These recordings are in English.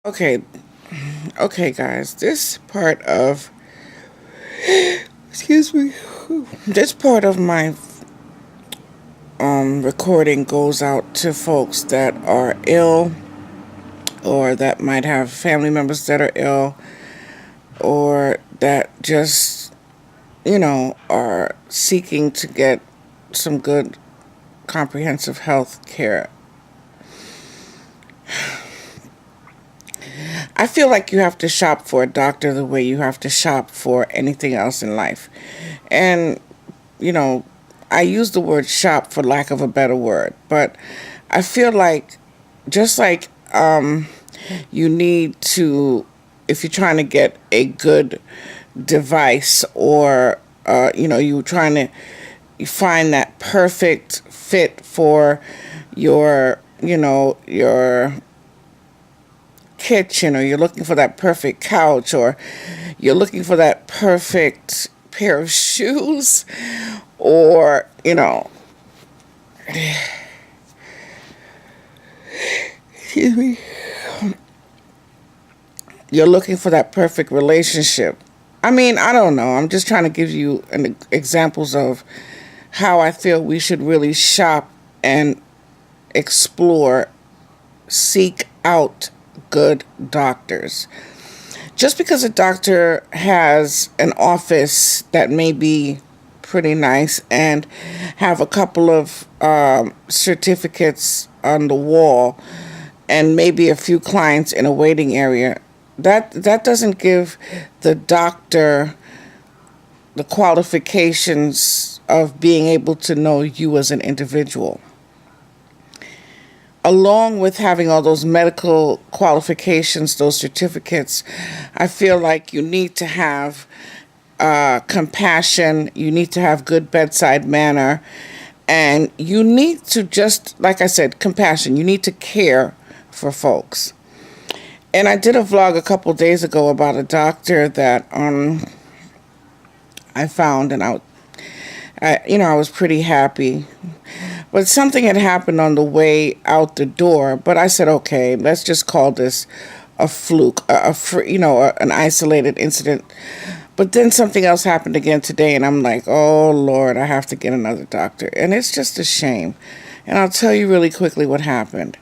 Okay, okay, guys. This part of, excuse me, this part of my recording goes out to folks that are ill, or that might have family members that are ill, or that just, are seeking to get some good comprehensive health care. I feel like you have to shop for a doctor the way you have to shop for anything else in life. And, you know, I use the word shop for lack of a better word, but I feel like just like you need to, if you're trying to get a good device, or, you're trying to find that perfect fit for your kitchen, or you're looking for that perfect couch, or you're looking for that perfect pair of shoes, or excuse me, you're looking for that perfect relationship. I mean, I don't know. I'm just trying to give you examples of how I feel we should really shop and explore, seek out good doctors. Just because a doctor has an office that may be pretty nice and have a couple of certificates on the wall and maybe a few clients in a waiting area, that doesn't give the doctor the qualifications of being able to know you as an individual. Along with having all those medical qualifications, those certificates, I feel like you need to have compassion, you need to have good bedside manner, and you need to, just like I said, compassion. You need to care for folks. And I did a vlog a couple days ago about a doctor that I found, and I was pretty happy. But something had happened on the way out the door. But I said, okay, let's just call this a fluke, an isolated incident. But then something else happened again today, and I'm like, oh, Lord, I have to get another doctor. And it's just a shame. And I'll tell you really quickly what happened.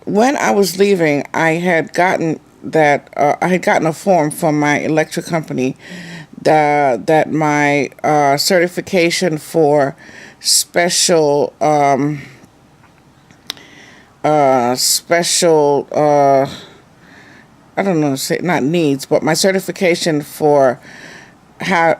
When I was leaving, I had gotten a form from my electric company that my certification for special I don't know, say not needs, but my certification for how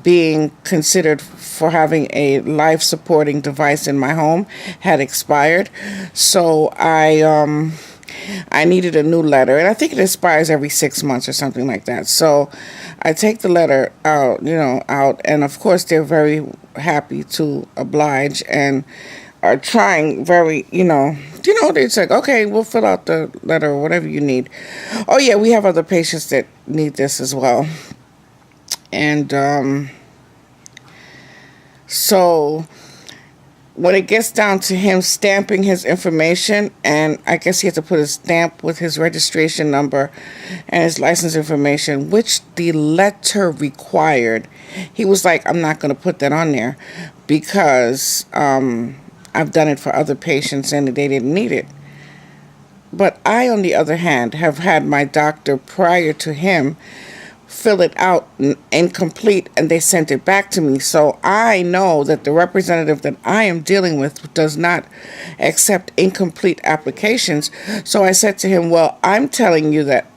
being considered for having a life supporting device in my home had expired. So I needed a new letter, and I think it expires every 6 months or something like that. So I take the letter out, and of course they're very happy to oblige and are trying very, it's like, okay, we'll fill out the letter or whatever you need. Oh yeah, we have other patients that need this as well. And so when it gets down to him stamping his information, and I guess he had to put a stamp with his registration number and his license information, which the letter required, he was like, I'm not going to put that on there because I've done it for other patients and they didn't need it. But I, on the other hand, have had my doctor prior to him fill it out incomplete, and they sent it back to me. So I know that the representative that I am dealing with does not accept incomplete applications. So I said to him, well, I'm telling you that,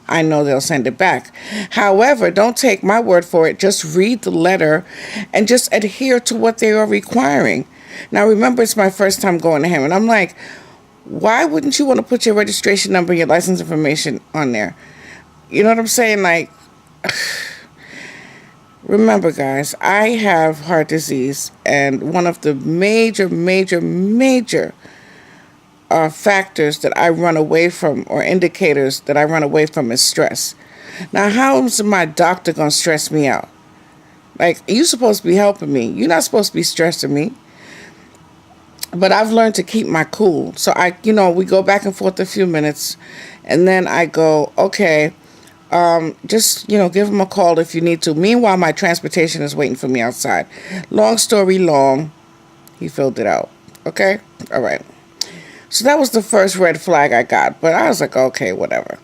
I know they'll send it back. However, don't take my word for it. Just read the letter and just adhere to what they are requiring. Now, remember, it's my first time going to him, and I'm like, why wouldn't you want to put your registration number, your license information on there? You know what I'm saying? Like, remember, guys, I have heart disease, and one of the major factors that I run away from, or indicators that I run away from, is stress. Now, how is my doctor going to stress me out? Like, you're supposed to be helping me. You're not supposed to be stressing me. But I've learned to keep my cool. So we go back and forth a few minutes, and then I go, okay, just, give him a call if you need to. Meanwhile, my transportation is waiting for me outside. Long story long, he filled it out. Okay? All right. So that was the first red flag I got. But I was like, okay, whatever.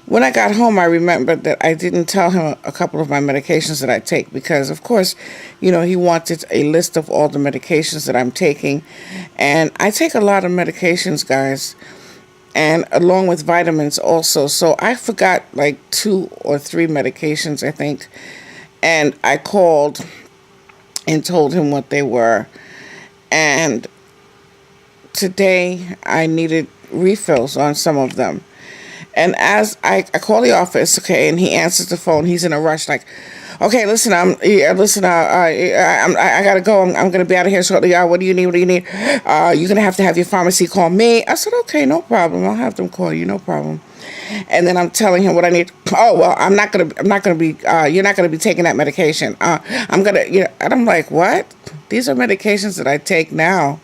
When I got home, I remembered that I didn't tell him a couple of my medications that I take because, of course, he wanted a list of all the medications that I'm taking. And I take a lot of medications, guys, and along with vitamins also. So I forgot like 2 or 3 medications, I think. And I called and told him what they were. And today I needed refills on some of them. And as I call the office, okay, and he answers the phone, he's in a rush, like, okay, listen, I gotta go. I'm gonna be out of here shortly. What do you need? What do you need? You're gonna have to have your pharmacy call me. I said, okay, no problem. I'll have them call you, no problem. And then I'm telling him what I need. Oh well, I'm not gonna be. You're not gonna be taking that medication. I'm gonna, And I'm like, what? These are medications that I take now,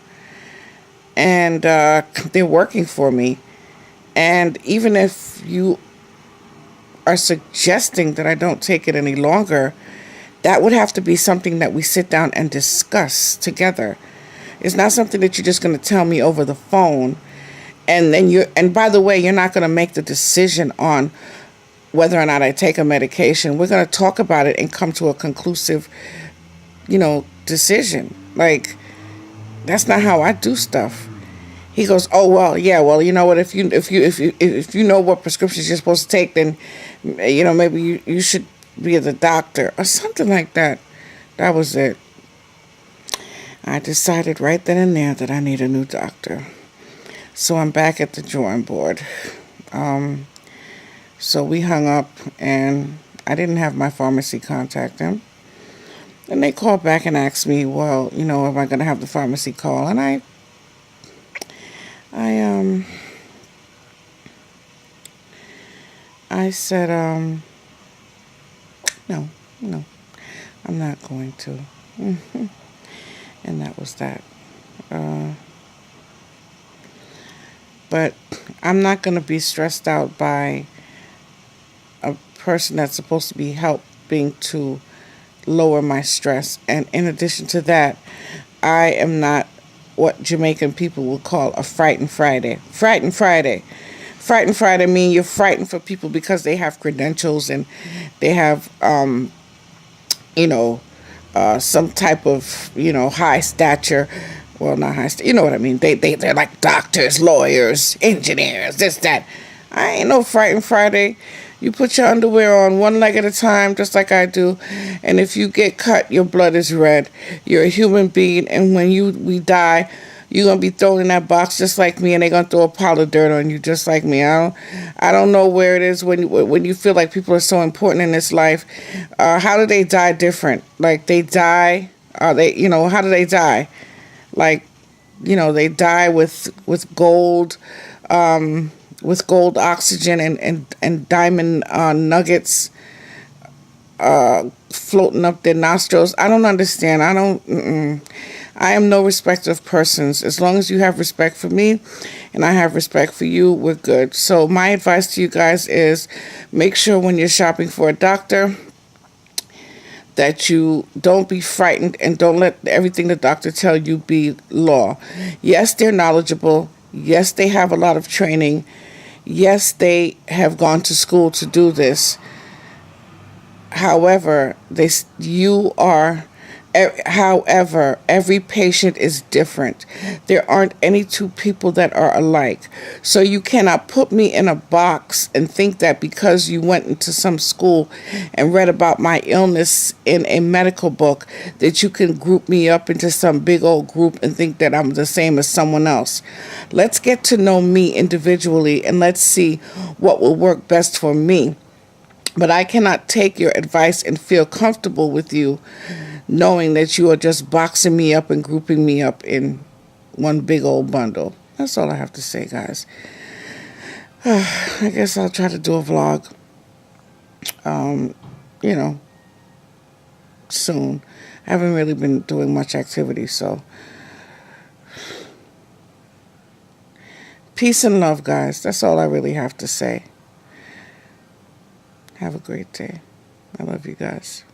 and they're working for me. And even if you are suggesting that I don't take it any longer, that would have to be something that we sit down and discuss together. It's not something that you're just going to tell me over the phone. And by the way, you're not going to make the decision on whether or not I take a medication. We're going to talk about it and come to a conclusive, decision. Like, that's not how I do stuff. He goes, oh well, yeah, well, you know what? If you know what prescriptions you're supposed to take, then maybe you should be at the doctor or something like that. That was it. I decided right then and there that I need a new doctor. So I'm back at the drawing board. So we hung up, and I didn't have my pharmacy contact them. And they called back and asked me, well, am I going to have the pharmacy call? And I said, no, I'm not going to. And that was that. But I'm not going to be stressed out by a person that's supposed to be helping to lower my stress. And in addition to that, I am not what Jamaican people would call a Frightened Friday. Frightened Friday. Frightened Friday mean you're frightened for people because they have credentials and they have, some type of, high stature. Well, not high stature. You know what I mean? They're like doctors, lawyers, engineers, this, that. I ain't no Frightened Friday. You put your underwear on one leg at a time, just like I do. And if you get cut, your blood is red. You're a human being, and when we die, you're gonna be thrown in that box just like me, and they're gonna throw a pile of dirt on you just like me. I don't know where it is when you feel like people are so important in this life. How do they die different? Like they die. How do they die? Like, they die with gold. With gold oxygen and diamond nuggets floating up their nostrils. I don't understand. I am no respecter of persons. As long as you have respect for me and I have respect for you, we're good. So my advice to you guys is make sure when you're shopping for a doctor that you don't be frightened and don't let everything the doctor tell you be law. Yes, they're knowledgeable. Yes, they have a lot of training. Yes, they have gone to school to do this. However, every patient is different. There aren't any two people that are alike. So you cannot put me in a box and think that because you went into some school and read about my illness in a medical book that you can group me up into some big old group and think that I'm the same as someone else. Let's get to know me individually and let's see what will work best for me. But I cannot take your advice and feel comfortable with you knowing that you are just boxing me up and grouping me up in one big old bundle. That's all I have to say, guys. I guess I'll try to do a vlog, soon. I haven't really been doing much activity, so Peace and love, guys. That's all I really have to say. Have a great day. I love you guys.